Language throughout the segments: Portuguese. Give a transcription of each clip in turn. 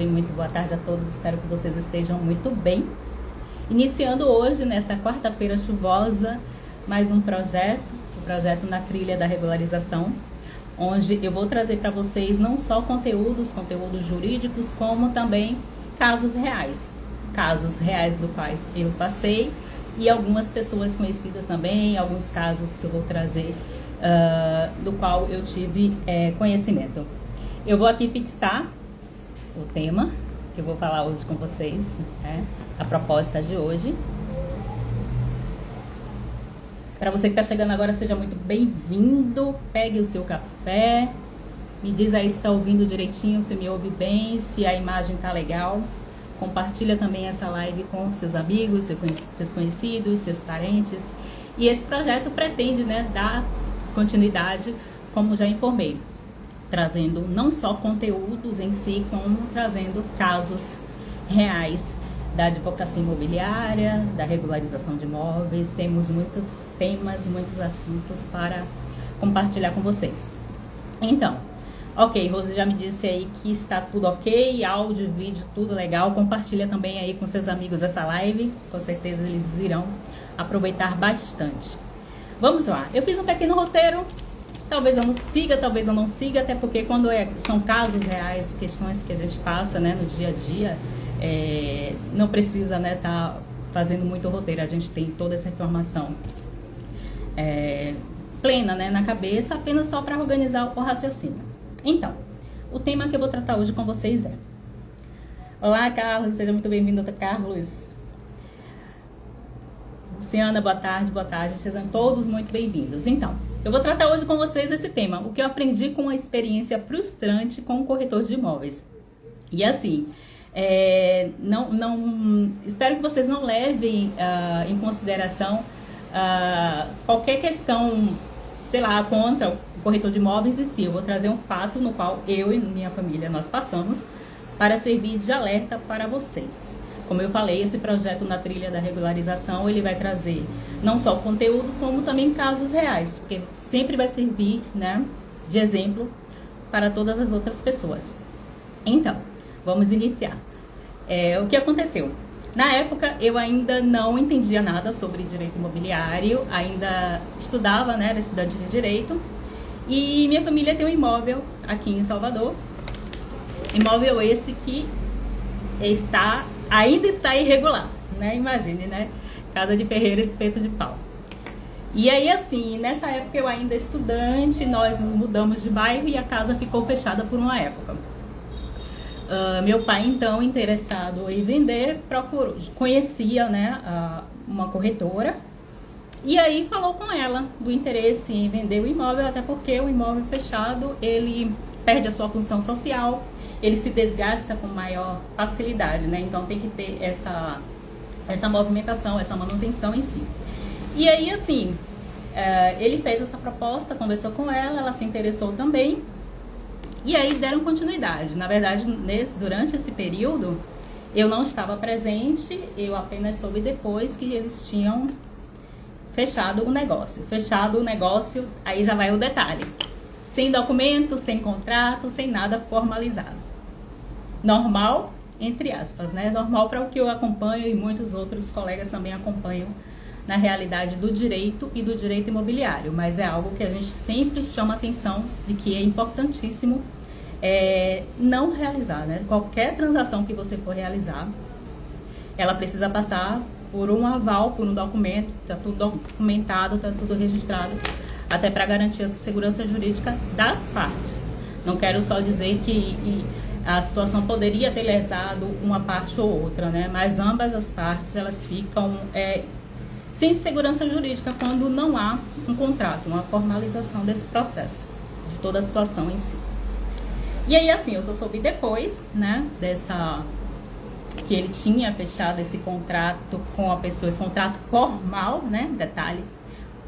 muito boa tarde a todos, espero que vocês estejam muito bem. Iniciando hoje, nessa quarta-feira chuvosa, mais um projeto, o projeto Na Trilha da Regularização, onde eu vou trazer para vocês não só conteúdos jurídicos, como também casos reais do quais eu passei e algumas pessoas conhecidas também, alguns casos que eu vou trazer do qual eu tive conhecimento. Eu vou aqui fixar o tema que eu vou falar hoje com vocês, né? A proposta de hoje. Para você que está chegando agora, seja muito bem-vindo. Pegue o seu café. Me diz aí se está ouvindo direitinho, se me ouve bem, se a imagem tá legal. Compartilha também essa live com seus amigos, seus conhecidos, seus parentes. E esse projeto pretende, né, dar continuidade, como já informei, trazendo não só conteúdos em si, como trazendo casos reais da advocacia imobiliária, da regularização de imóveis. Temos muitos temas, muitos assuntos para compartilhar com vocês. Então, ok, Rose já me disse aí que está tudo ok, áudio, vídeo, tudo legal. Compartilha também aí com seus amigos essa live, com certeza eles irão aproveitar bastante. Vamos lá, eu fiz um pequeno roteiro. Talvez eu não siga, talvez eu não siga, até porque quando são casos reais, questões que a gente passa, né, no dia a dia, não precisa, né, tá fazendo muito roteiro. A gente tem toda essa informação plena, né, na cabeça, apenas só para organizar o raciocínio. Então, o tema que eu vou tratar hoje com vocês é... Olá, Carlos, seja muito bem-vindo, Carlos. Luciana, boa tarde, sejam todos muito bem-vindos. Então, eu vou tratar hoje com vocês esse tema, o que eu aprendi com uma experiência frustrante com o corretor de imóveis. E assim, espero que vocês não levem em consideração qualquer questão, sei lá, contra o corretor de imóveis em si. Eu vou trazer um fato no qual eu e minha família nós passamos para servir de alerta para vocês. Como eu falei, esse projeto Na Trilha da Regularização, ele vai trazer não só conteúdo, como também casos reais, porque sempre vai servir, né, de exemplo para todas as outras pessoas. Então, vamos iniciar. O que aconteceu? Na época, eu ainda não entendia nada sobre direito imobiliário, ainda estudava, né, era estudante de direito, e minha família tem um imóvel aqui em Salvador, imóvel esse que ainda está irregular, né? Imagine, né? Casa de ferreiro, espeto de pau. E aí, assim, nessa época eu ainda estudante, nós nos mudamos de bairro e a casa ficou fechada por uma época. Meu pai, então, interessado em vender, conhecia, né, uma corretora, e aí falou com ela do interesse em vender o imóvel, até porque o imóvel fechado, ele perde a sua função social, ele se desgasta com maior facilidade, né? Então tem que ter essa movimentação, essa manutenção em si. E aí, assim, ele fez essa proposta, conversou com ela, ela se interessou também, e aí deram continuidade. Na verdade, durante esse período, eu não estava presente, eu apenas soube depois que eles tinham fechado o negócio. Fechado o negócio, aí já vai o detalhe. Sem documento, sem contrato, sem nada formalizado. Normal, entre aspas, né? Normal para o que eu acompanho e muitos outros colegas também acompanham na realidade do direito e do direito imobiliário. Mas é algo que a gente sempre chama atenção de que é importantíssimo não realizar, né? Qualquer transação que você for realizar, ela precisa passar por um aval, por um documento, está tudo documentado, está tudo registrado, até para garantir a segurança jurídica das partes. Não quero só dizer que a situação poderia ter lesado uma parte ou outra, né? Mas ambas as partes, elas ficam sem segurança jurídica quando não há um contrato, uma formalização desse processo, de toda a situação em si. E aí, assim, eu só soube depois, né, que ele tinha fechado esse contrato com a pessoa, esse contrato formal, né, detalhe,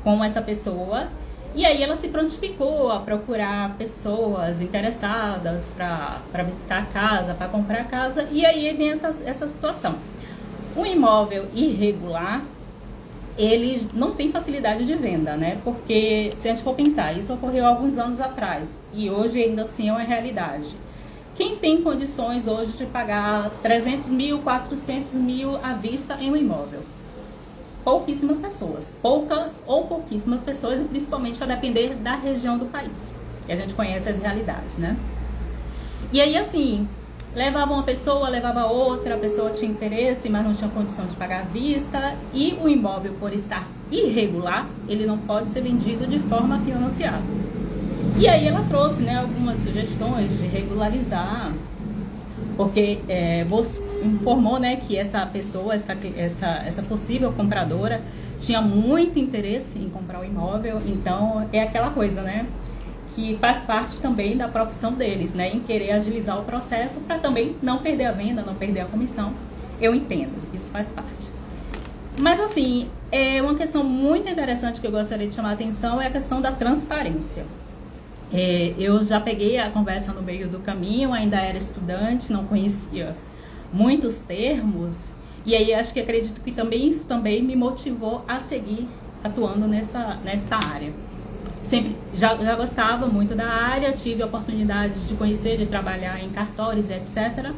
com essa pessoa. E aí ela se prontificou a procurar pessoas interessadas para visitar a casa, para comprar a casa. E aí vem essa situação. Um imóvel irregular, ele não tem facilidade de venda, né? Porque, se a gente for pensar, isso ocorreu há alguns anos atrás. E hoje ainda assim é uma realidade. Quem tem condições hoje de pagar 300 mil, 400 mil à vista em um imóvel? Pouquíssimas pessoas, poucas ou pouquíssimas pessoas, e principalmente a depender da região do país. E a gente conhece as realidades, né? E aí, assim, levava uma pessoa, levava outra, a pessoa tinha interesse, mas não tinha condição de pagar à vista, e o imóvel, por estar irregular, ele não pode ser vendido de forma financiada. E aí ela trouxe, né, algumas sugestões de regularizar, porque informou, né, que essa pessoa, essa possível compradora tinha muito interesse em comprar o imóvel. Então é aquela coisa, né, que faz parte também da profissão deles, né, em querer agilizar o processo para também não perder a venda, não perder a comissão. Eu entendo, isso faz parte. Mas assim, uma questão muito interessante que eu gostaria de chamar a atenção é a questão da transparência. Eu já peguei a conversa no meio do caminho, ainda era estudante, não conhecia muitos termos, e aí acredito que isso também me motivou a seguir atuando nessa área. Sempre já gostava muito da área, tive a oportunidade de conhecer, de trabalhar em cartórios, etc.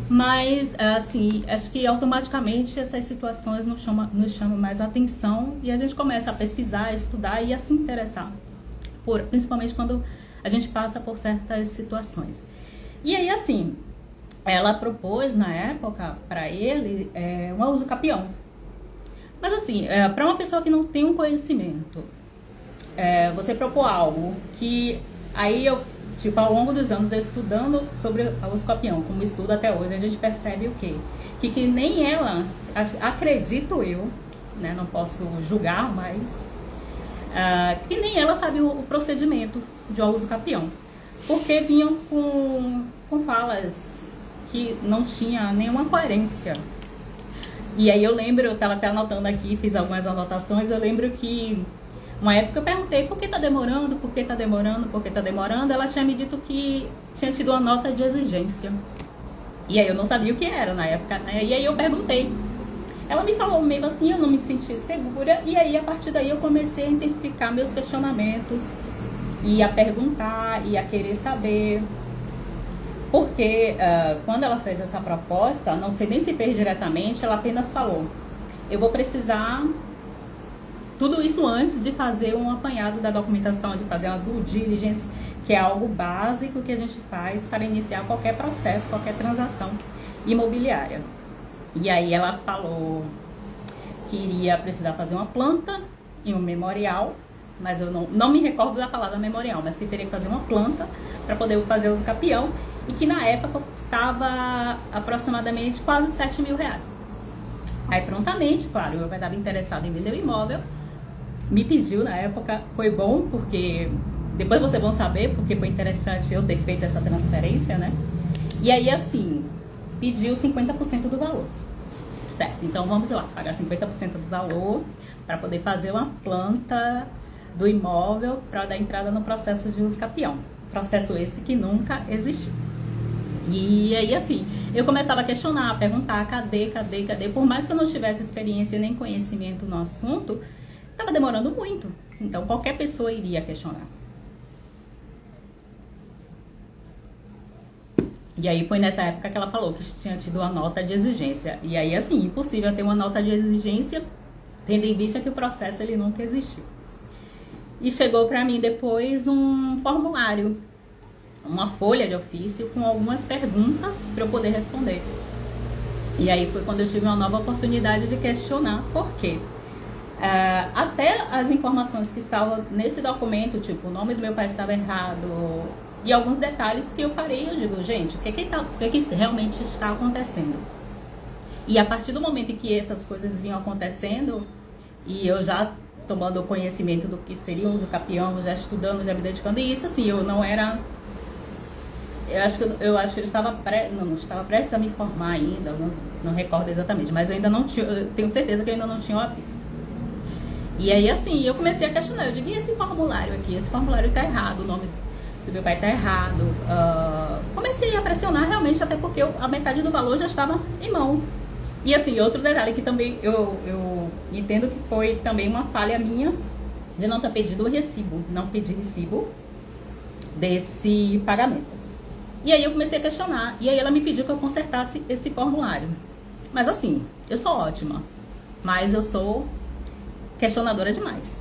Mas, assim, acho que automaticamente essas situações nos chamam mais atenção, e a gente começa a pesquisar, a estudar e a se interessar, principalmente quando a gente passa por certas situações. E aí, assim, ela propôs na época para ele um uso capião. Mas assim, para uma pessoa que não tem um conhecimento, você propor algo que aí eu, tipo, ao longo dos anos, eu estudando sobre o uso capião, como estudo até hoje, a gente percebe o quê? Que nem ela, acredito eu, né, não posso julgar, mas que nem ela sabia o procedimento de uso capião, porque vinham com falas que não tinha nenhuma coerência. E aí eu lembro, eu estava até anotando aqui, fiz algumas anotações, eu lembro que uma época eu perguntei por que está demorando, por que está demorando, por que está demorando. Ela tinha me dito que tinha tido uma nota de exigência. E aí eu não sabia o que era na época, né? E aí eu perguntei. Ela me falou meio assim, eu não me senti segura, e aí a partir daí eu comecei a intensificar meus questionamentos, e a perguntar, e a querer saber. Porque quando ela fez essa proposta, não sei nem se fez diretamente, ela apenas falou: eu vou precisar tudo isso antes de fazer um apanhado da documentação, de fazer uma due diligence, que é algo básico que a gente faz para iniciar qualquer processo, qualquer transação imobiliária. E aí ela falou que iria precisar fazer uma planta e um memorial, mas eu não me recordo da palavra memorial, mas que teria que fazer uma planta para poder fazer uso capião, e que na época custava aproximadamente quase 7 mil reais. Aí prontamente, claro, eu estava interessado em vender o imóvel, me pediu na época, foi bom, porque depois vocês vão saber, porque foi interessante eu ter feito essa transferência, né? E aí assim, pediu 50% do valor. Certo, então vamos lá, pagar 50% do valor para poder fazer uma planta do imóvel para dar entrada no processo de uso capião. Processo esse que nunca existiu. E aí assim, eu começava a questionar, a perguntar, cadê? Por mais que eu não tivesse experiência nem conhecimento no assunto, estava demorando muito. Então qualquer pessoa iria questionar. E aí foi nessa época que ela falou que tinha tido uma nota de exigência. E aí assim, impossível ter uma nota de exigência, tendo em vista que o processo ele nunca existiu. E chegou para mim depois um formulário, uma folha de ofício com algumas perguntas para eu poder responder. E aí foi quando eu tive uma nova oportunidade de questionar por quê. Até as informações que estavam nesse documento, tipo, o nome do meu pai estava errado, e alguns detalhes que eu parei e eu digo, gente, o que realmente está acontecendo? E a partir do momento em que essas coisas vinham acontecendo, e eu já tomando conhecimento do que seria o uso capião, já estudando, já me dedicando, e isso assim, eu não era... Eu acho que eu estava prestes a me formar ainda, não recordo exatamente, mas eu ainda não tinha, eu tenho certeza que eu ainda não tinha OAB. E aí assim, eu comecei a questionar, eu digo, e esse formulário aqui? Esse formulário está errado, o nome do meu pai está errado. Comecei a pressionar realmente, até porque a metade do valor já estava em mãos. E assim, outro detalhe que também eu entendo que foi também uma falha minha de não ter pedido o recibo, não pedir recibo desse pagamento. E aí eu comecei a questionar, e aí ela me pediu que eu consertasse esse formulário. Mas assim, eu sou ótima, mas eu sou questionadora demais.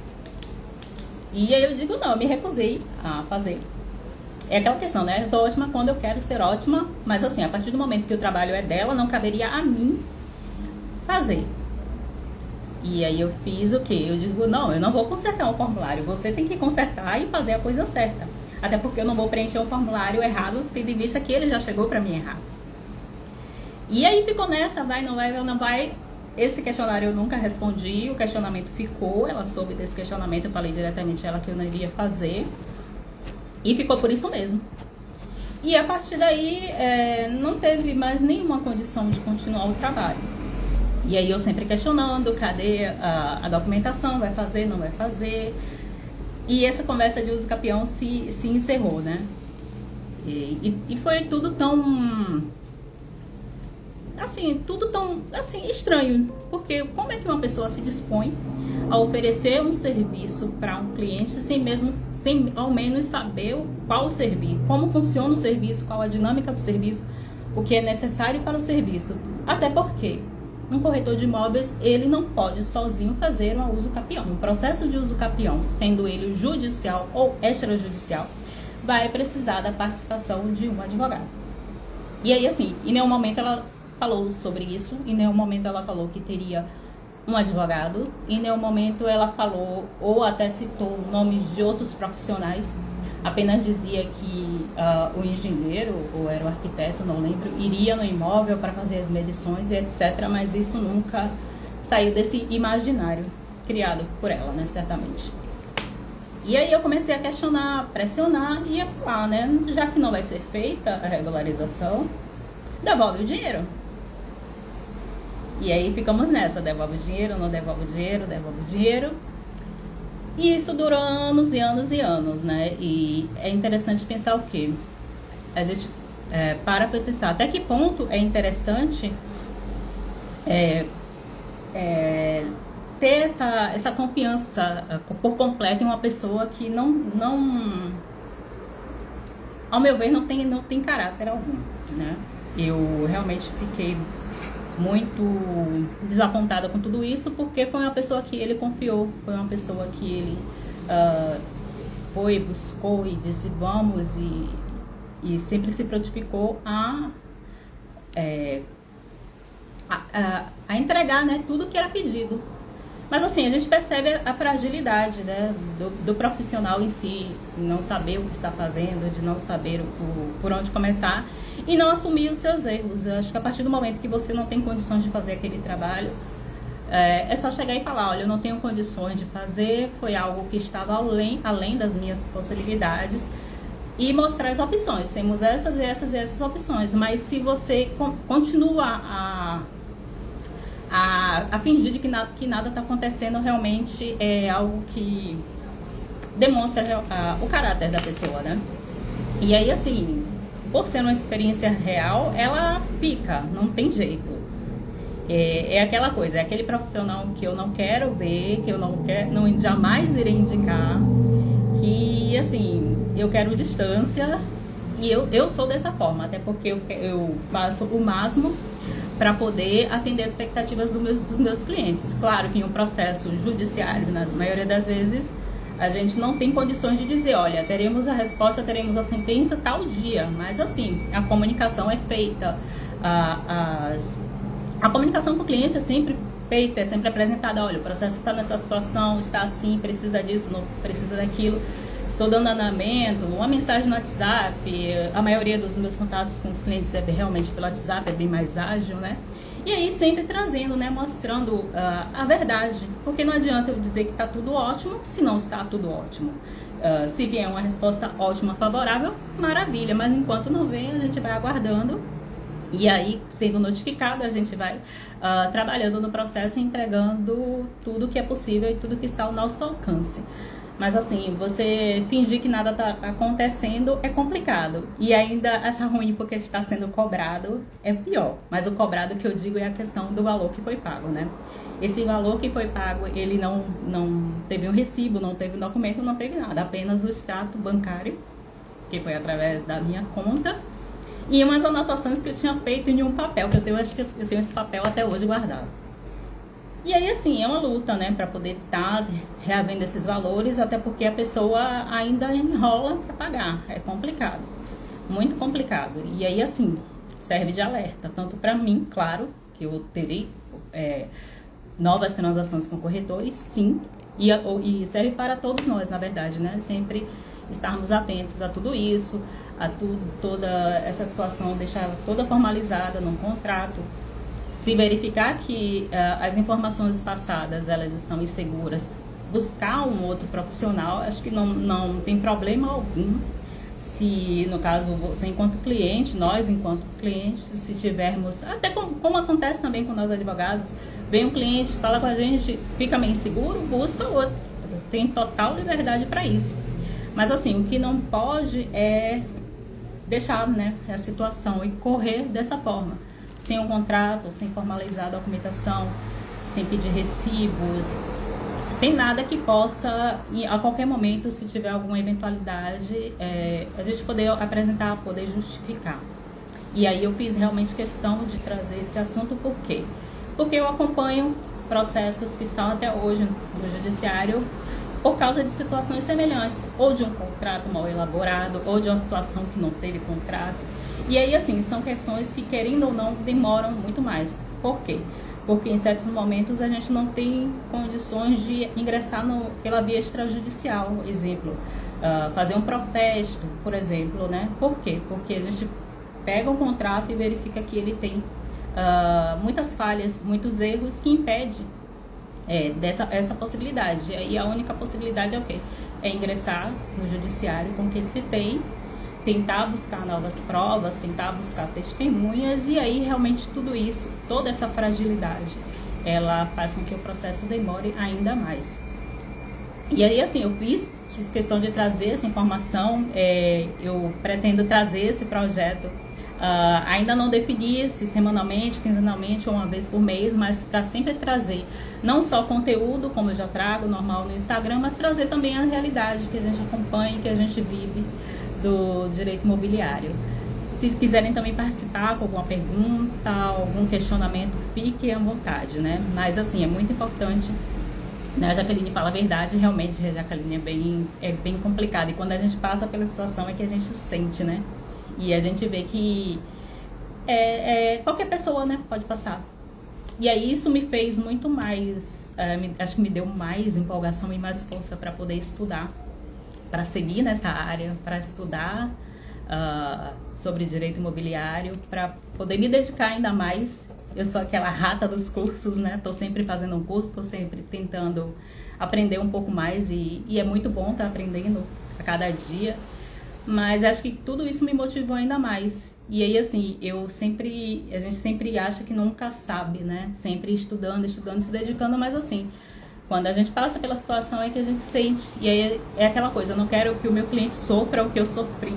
E aí eu digo, não, eu me recusei a fazer. É aquela questão, né? Eu sou ótima quando eu quero ser ótima, mas assim, a partir do momento que o trabalho é dela, não caberia a mim fazer. E aí eu fiz o quê? Eu digo, não, eu não vou consertar o formulário, você tem que consertar e fazer a coisa certa. Até porque eu não vou preencher um formulário errado, tendo em vista que ele já chegou para mim errado. E aí ficou nessa, vai, não vai. Esse questionário eu nunca respondi, o questionamento ficou, ela soube desse questionamento, eu falei diretamente a ela que eu não iria fazer. E ficou por isso mesmo. E a partir daí, não teve mais nenhuma condição de continuar o trabalho. E aí eu sempre questionando, cadê a documentação, vai fazer, não vai fazer. E essa conversa de uso capião se encerrou, né? E foi tudo tão... assim, tudo tão estranho. Porque como é que uma pessoa se dispõe a oferecer um serviço para um cliente sem ao menos saber qual o serviço, como funciona o serviço, qual a dinâmica do serviço, o que é necessário para o serviço. Até porque um corretor de imóveis, ele não pode sozinho fazer um uso capião. Um processo de uso capião, sendo ele judicial ou extrajudicial, vai precisar da participação de um advogado. E aí, assim, em nenhum momento ela falou sobre isso, em nenhum momento ela falou que teria um advogado, em nenhum momento ela falou ou até citou nomes de outros profissionais, apenas dizia que o engenheiro, ou era o arquiteto, não lembro, iria no imóvel para fazer as medições e etc, mas isso nunca saiu desse imaginário criado por ela, né, certamente. E aí eu comecei a questionar, pressionar e ia falar, né, já que não vai ser feita a regularização, devolve o dinheiro. E aí ficamos nessa, devolve o dinheiro, não devolve o dinheiro, devolve o dinheiro. E isso durou anos e anos e anos, né? E é interessante pensar o quê? A gente para pensar até que ponto é interessante ter essa confiança por completo em uma pessoa que não ao meu ver, não tem caráter algum, né? Eu realmente fiquei muito desapontada com tudo isso, porque foi uma pessoa que ele confiou, foi uma pessoa que ele foi, buscou e disse vamos, e sempre se prontificou a entregar, né, tudo que era pedido. Mas assim, a gente percebe a fragilidade, né, do profissional em si, não saber o que está fazendo, de não saber por onde começar e não assumir os seus erros. Eu acho que a partir do momento que você não tem condições de fazer aquele trabalho, é só chegar e falar, olha, eu não tenho condições de fazer, foi algo que estava além das minhas possibilidades, e mostrar as opções. Temos essas e essas e essas opções, mas se você continua a fingir de que nada está acontecendo, realmente é algo que demonstra o caráter da pessoa, né? E aí, assim, por ser uma experiência real, ela fica, não tem jeito. É aquela coisa, é aquele profissional que eu não quero ver, que eu não jamais irei indicar, que, assim, eu quero distância, e eu sou dessa forma, até porque eu faço o máximo para poder atender as expectativas dos meus clientes. Claro que em um processo judiciário, na maioria das vezes, a gente não tem condições de dizer, olha, teremos a resposta, teremos a sentença tal dia. Mas assim, a comunicação é feita, a comunicação com o cliente é sempre feita, é sempre apresentada, olha, o processo está nessa situação, está assim, precisa disso, não precisa daquilo. Estou dando andamento, uma mensagem no WhatsApp, a maioria dos meus contatos com os clientes é realmente pelo WhatsApp, é bem mais ágil, né? E aí sempre trazendo, né, mostrando a verdade, porque não adianta eu dizer que está tudo ótimo, se não está tudo ótimo. Se vier uma resposta ótima, favorável, maravilha, mas enquanto não vem, a gente vai aguardando. E aí, sendo notificado, a gente vai trabalhando no processo, entregando tudo que é possível e tudo que está ao nosso alcance. Mas assim, você fingir que nada está acontecendo é complicado. E ainda achar ruim porque está sendo cobrado é pior. Mas o cobrado que eu digo é a questão do valor que foi pago, né? Esse valor que foi pago, ele não teve um recibo, não teve um documento, não teve nada. Apenas o extrato bancário, que foi através da minha conta. e umas anotações que eu tinha feito em um papel, que eu tenho, acho que eu tenho esse papel até hoje guardado. E aí, assim, é uma luta, né, para poder estar reavendo esses valores, até porque a pessoa ainda enrola para pagar. É complicado, muito complicado. E aí, assim, serve de alerta, tanto para mim, claro, que eu terei novas transações com corretores, sim, e serve para todos nós, na verdade, né, sempre estarmos atentos a tudo isso, a toda essa situação, deixar toda formalizada num contrato. Se verificar que as informações passadas elas estão inseguras, buscar um outro profissional, acho que não tem problema algum. Se, no caso, você enquanto cliente, nós enquanto clientes, se tivermos, até como acontece também com nós advogados, vem um cliente, fala com a gente, fica meio inseguro, busca outro. Tem total liberdade para isso. Mas assim, o que não pode é deixar, né, a situação e correr dessa forma. Sem um contrato, sem formalizar a documentação, sem pedir recibos, sem nada que possa, a qualquer momento, se tiver alguma eventualidade, a gente poder apresentar, poder justificar. E aí eu fiz realmente questão de trazer esse assunto, por quê? Porque eu acompanho processos que estão até hoje no judiciário por causa de situações semelhantes, ou de um contrato mal elaborado, ou de uma situação que não teve contrato. E aí, assim, são questões que, querendo ou não, demoram muito mais. Por quê? Porque em certos momentos a gente não tem condições de ingressar pela via extrajudicial. Exemplo, fazer um protesto, por exemplo, né? Por quê? Porque a gente pega um contrato e verifica que ele tem muitas falhas, muitos erros que impedem essa possibilidade. E aí a única possibilidade é o quê? É ingressar no judiciário com o que se tem, tentar buscar novas provas, tentar buscar testemunhas, e aí realmente tudo isso, toda essa fragilidade, ela faz com que o processo demore ainda mais. E aí, assim, eu fiz questão de trazer essa informação, eu pretendo trazer esse projeto, ainda não defini se semanalmente, quinzenalmente ou uma vez por mês, mas para sempre trazer não só conteúdo, como eu já trago normal no Instagram, mas trazer também a realidade que a gente acompanha, que a gente vive do direito imobiliário. Se quiserem também participar com alguma pergunta, algum questionamento, fiquem à vontade, né? Mas assim, é muito importante, né? A Jaqueline fala a verdade, realmente a Jaqueline é bem complicada, e quando a gente passa pela situação é que a gente sente, né? E a gente vê que qualquer pessoa, né, pode passar. E aí isso me fez muito mais, acho que me deu mais empolgação e mais força para poder estudar, para seguir nessa área, para estudar sobre direito imobiliário, para poder me dedicar ainda mais. Eu sou aquela rata dos cursos, né? Estou sempre fazendo um curso, estou sempre tentando aprender um pouco mais, e é muito bom estar aprendendo a cada dia. Mas acho que tudo isso me motivou ainda mais. E aí, assim, a gente sempre acha que nunca sabe, né? Sempre estudando, se dedicando, mas assim, quando a gente passa pela situação é que a gente sente. E aí é aquela coisa, eu não quero que o meu cliente sofra o que eu sofri.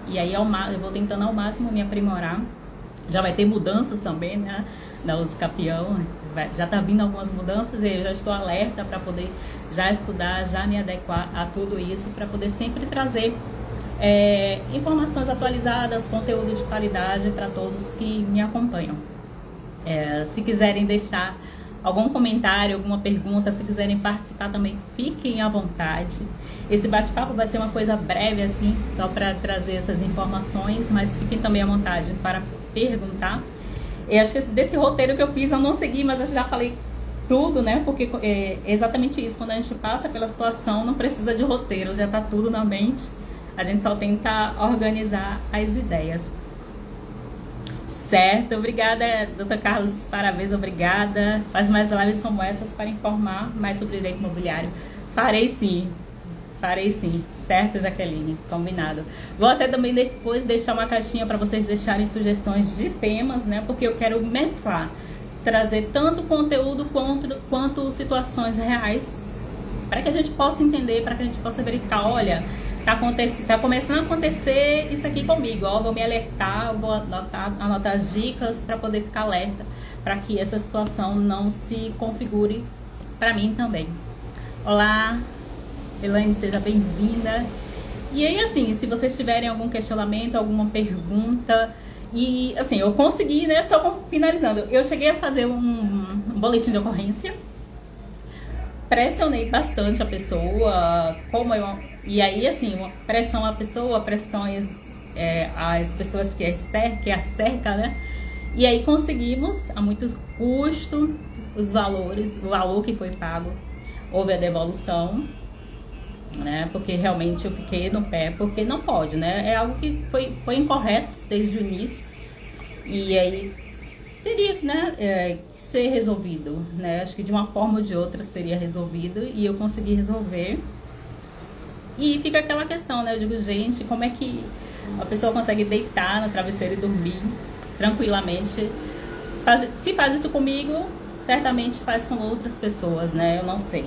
E aí eu vou tentando ao máximo me aprimorar. Já vai ter mudanças também, né? Da Usucapião, já tá vindo algumas mudanças, e eu já estou alerta para poder já estudar, já me adequar a tudo isso, para poder sempre trazer informações atualizadas, conteúdo de qualidade para todos que me acompanham. Se quiserem deixar algum comentário, alguma pergunta, se quiserem participar também, fiquem à vontade. Esse bate-papo vai ser uma coisa breve, assim, só para trazer essas informações, mas fiquem também à vontade para perguntar. Eu acho que desse roteiro que eu fiz eu não segui, mas eu já falei tudo, né? Porque é exatamente isso, quando a gente passa pela situação, não precisa de roteiro, já está tudo na mente. A gente só tenta organizar as ideias. Certo, obrigada, Dr. Carlos, parabéns, obrigada. Faz mais lives como essas para informar mais sobre direito imobiliário. Farei sim, certo, Jaqueline? Combinado. Vou até também depois deixar uma caixinha para vocês deixarem sugestões de temas, né? Porque eu quero mesclar, trazer tanto conteúdo quanto situações reais, para que a gente possa entender, para que a gente possa verificar, olha, tá começando a acontecer isso aqui comigo, ó, vou me alertar, vou anotar as dicas para poder ficar alerta, para que essa situação não se configure para mim também. Olá, Elaine, seja bem-vinda. E aí, assim, se vocês tiverem algum questionamento, alguma pergunta, E assim, eu consegui, né, só finalizando, eu cheguei a fazer um boletim de ocorrência, pressionei bastante a pessoa, e aí assim, uma pressão à pessoa, pressões às pessoas que a cerca, né? E aí conseguimos, a muito custo, os valores, o valor que foi pago, houve a devolução, né? Porque realmente eu fiquei no pé, porque não pode, né? É algo que foi incorreto desde o início, e aí teria, né, que ser resolvido, né? Acho que de uma forma ou de outra seria resolvido, e eu consegui resolver. E fica aquela questão, né? Eu digo, gente, como é que a pessoa consegue deitar no travesseiro e dormir tranquilamente? Se faz isso comigo, certamente faz com outras pessoas, né? Eu não sei.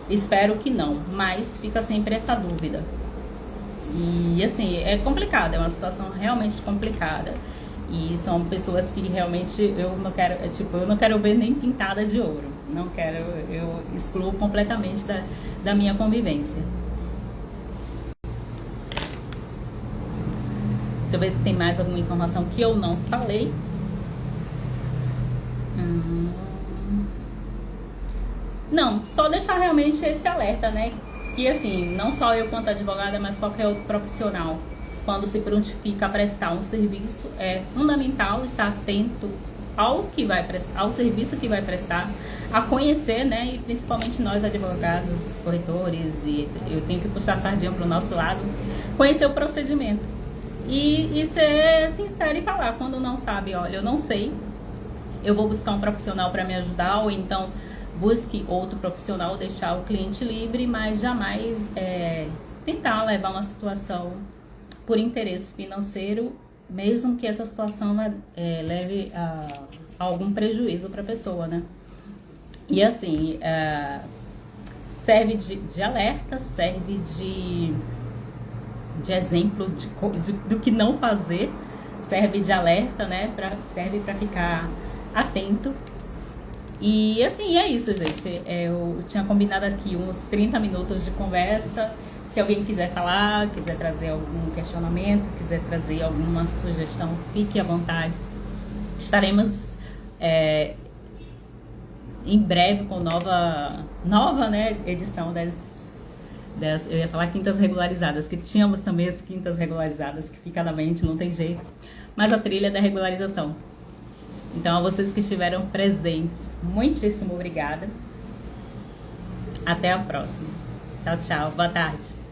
Espero que não, mas fica sempre essa dúvida. E assim, é complicado, é uma situação realmente complicada. E são pessoas que realmente eu não quero, eu não quero ver nem pintada de ouro. Não quero, eu excluo completamente da minha convivência. Deixa eu ver se tem mais alguma informação que eu não falei. Não, só deixar realmente esse alerta, né? Que assim, não só eu quanto advogada, mas qualquer outro profissional, quando se prontifica a prestar um serviço, é fundamental estar atento ao que vai prestar, ao serviço que vai prestar, a conhecer, né? E principalmente nós advogados, corretores, e eu tenho que puxar a sardinha para o nosso lado, conhecer o procedimento. E ser sincero e falar, quando não sabe, olha, eu não sei, eu vou buscar um profissional para me ajudar, ou então busque outro profissional, deixar o cliente livre, mas jamais tentar levar uma situação por interesse financeiro, mesmo que essa situação leve a algum prejuízo para a pessoa, né? E assim, serve de alerta, serve de exemplo do que não fazer, serve de alerta, né? Serve para ficar atento. E assim, é isso, gente. Eu tinha combinado aqui uns 30 minutos de conversa. Se alguém quiser falar, quiser trazer algum questionamento, quiser trazer alguma sugestão, fique à vontade. Estaremos em breve com nova, né, edição das, eu ia falar quintas regularizadas, que tínhamos também as quintas regularizadas, que fica na mente, não tem jeito. Mas a trilha da regularização. Então, a vocês que estiveram presentes, muitíssimo obrigada. Até a próxima. Tchau, tchau. Boa tarde.